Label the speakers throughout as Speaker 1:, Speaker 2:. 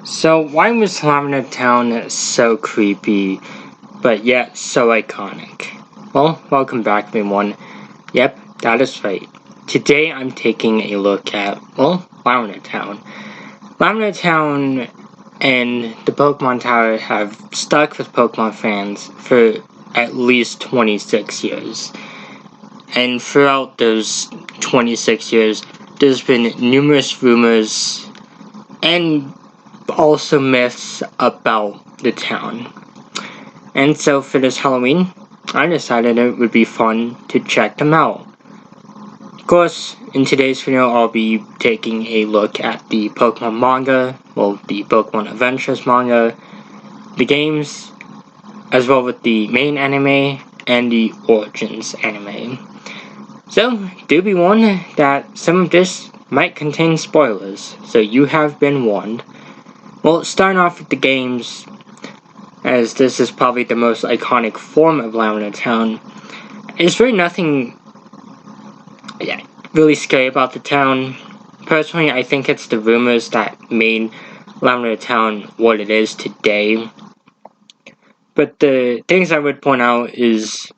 Speaker 1: So why was Lavender Town so creepy, but yet so iconic? Well, welcome back everyone. Yep, that is right. Today I'm taking a look at, Lavender Town. Lavender Town and the Pokemon Tower have stuck with Pokemon fans for at least 26 years. And throughout those 26 years, there's been numerous rumors and also myths about the town. And so for this Halloween, I decided it would be fun to check them out. Of course, in today's video, I'll be taking a look at the Pokemon manga, the Pokemon Adventures manga, the games, as well with the main anime and the Origins anime. So, do be warned that some of this might contain spoilers, so you have been warned. Well, starting off with the games, as this is probably the most iconic form of Lavender Town, there's really nothing really scary about the town. Personally, I think it's the rumors that made Lavender Town what it is today. But the things I would point out is,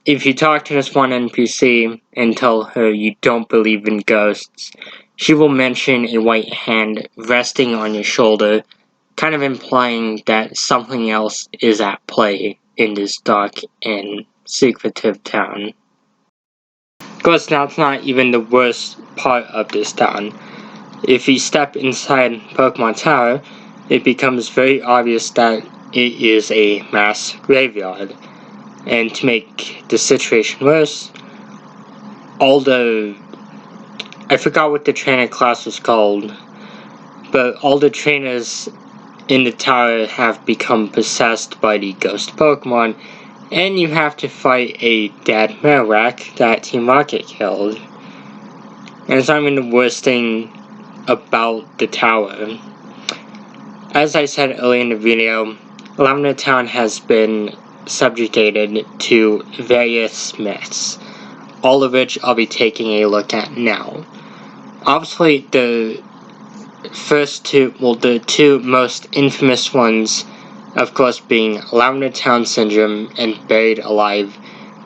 Speaker 1: if you talk to this one NPC and tell her you don't believe in ghosts, she will mention a white hand resting on your shoulder, kind of implying that something else is at play in this dark and secretive town. Of course, now it's not even the worst part of this town. If you step inside Pokemon Tower, it becomes very obvious that it is a mass graveyard. And to make the situation worse, I forgot what the trainer class was called, but all the trainers in the tower have become possessed by the ghost Pokemon, and you have to fight a dead Marowak that Team Rocket killed. And it's not even the worst thing about the tower. As I said earlier in the video, Lavender Town has been subjugated to various myths, all of which I'll be taking a look at now. Obviously, the two most infamous ones, of course, being Lavender Town Syndrome and Buried Alive,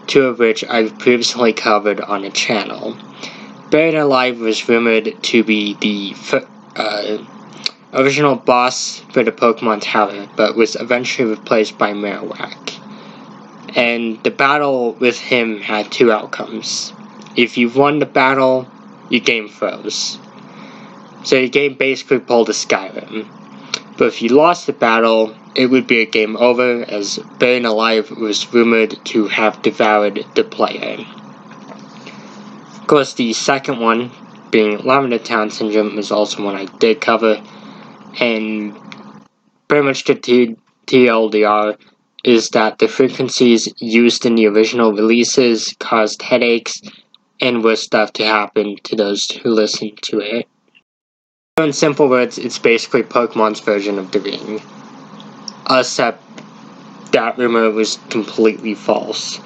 Speaker 1: two of which I've previously covered on the channel. Buried Alive was rumored to be the original boss for the Pokemon Tower, but was eventually replaced by Marowak. And the battle with him had two outcomes. If you won the battle, your game froze. So your game basically pulled a Skyrim. But if you lost the battle, it would be a game over, as Buried Alive was rumored to have devoured the player. Of course, the second one, being Lavender Town Syndrome, was also one I did cover, and pretty much the TLDR is that the frequencies used in the original releases caused headaches and worse stuff to happen to those who listened to it. So in simple words, it's basically Pokemon's version of the Ring, except that rumor was completely false.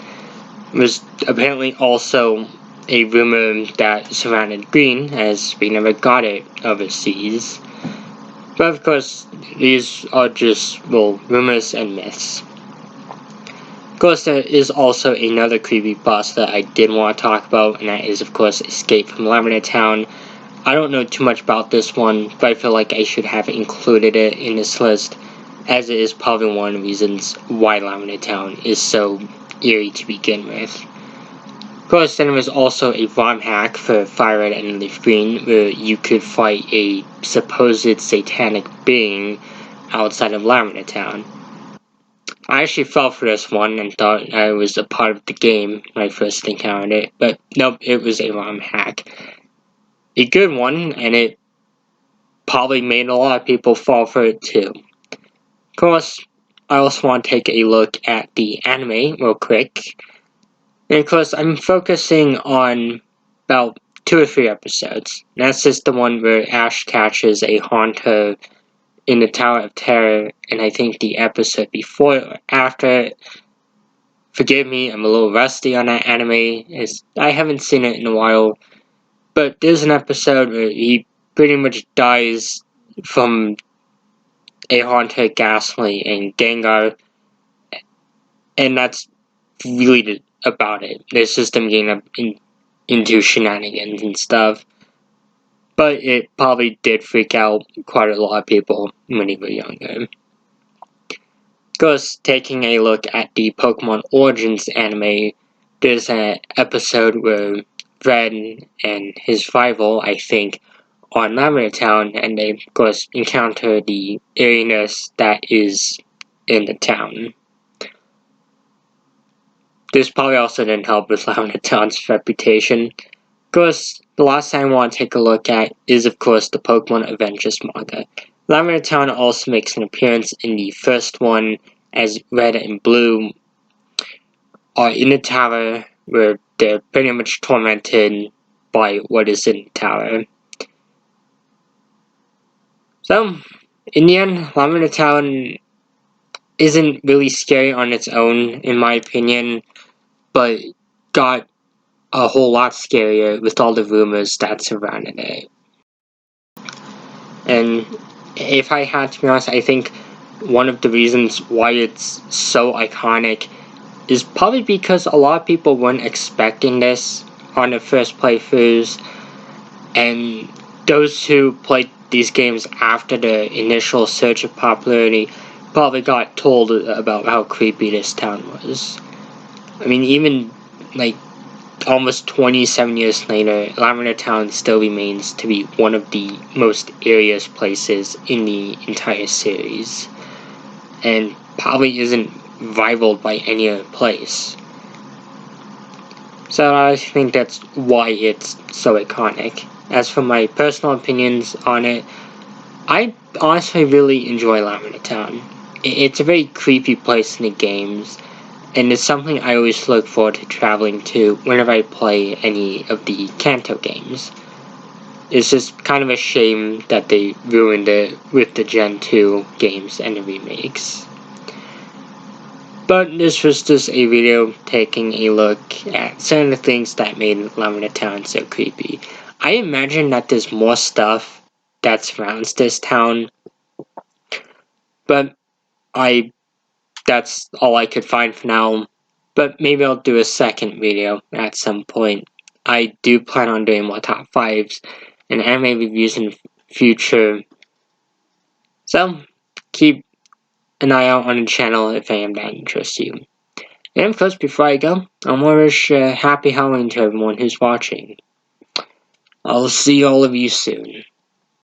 Speaker 1: It was apparently also a rumor that surrounded Green, as we never got it overseas. But of course, these are just, rumors and myths. Of course, there is also another creepy boss that I did want to talk about, and that is, of course, Escape from Lavender Town. I don't know too much about this one, but I feel like I should have included it in this list, as it is probably one of the reasons why Lavender Town is so eerie to begin with. Of course, then there was also a ROM hack for Fire Red and Leaf Green, where you could fight a supposed satanic being outside of Lavender Town. I actually fell for this one and thought I was a part of the game when I first encountered it, but nope, it was a ROM hack. A good one, and it probably made a lot of people fall for it too. Of course, I also want to take a look at the anime real quick. And of course, I'm focusing on about 2 or 3 episodes. And that's just the one where Ash catches a haunter in the Tower of Terror, and I think the episode before or after. Forgive me, I'm a little rusty on that anime, as I haven't seen it in a while. But there's an episode where he pretty much dies from a haunted ghastly and Gengar, and that's really about it. The system getting into shenanigans and stuff. But it probably did freak out quite a lot of people when they were younger. Because taking a look at the Pokemon Origins anime, there's an episode where Red and his rival, I think, are in Lavender Town, and they, of course, encounter the eeriness that is in the town. This probably also didn't help with Lavender Town's reputation. Of course, the last thing I want to take a look at is, of course, the Pokemon Adventures manga. Lavender Town also makes an appearance in the first one, as Red and Blue are in the tower where they're pretty much tormented by what is in the tower. So, in the end, Lavender Town isn't really scary on its own, in my opinion, but got a whole lot scarier with all the rumors that surrounded it. And if I had to be honest, I think one of the reasons why it's so iconic is probably because a lot of people weren't expecting this on their first playthroughs, and those who played these games after the initial surge of popularity probably got told about how creepy this town was. I mean, even like almost 27 years later, Lavender Town still remains to be one of the most eeriest places in the entire series, and probably isn't rivaled by any other place. So I think that's why it's so iconic. As for my personal opinions on it, I honestly really enjoy Lavender Town. It's a very creepy place in the games, and it's something I always look forward to traveling to whenever I play any of the Kanto games. It's just kind of a shame that they ruined it with the Gen 2 games and the remakes. But this was just a video taking a look at some of the things that made Lavender Town so creepy. I imagine that there's more stuff that surrounds this town, but that's all I could find for now. But maybe I'll do a second video at some point. I do plan on doing more top 5s and anime reviews in the future. So, keep an eye out on the channel if any of that interests you. And of course, before I go, I want to wish happy Halloween to everyone who's watching. I'll see all of you soon.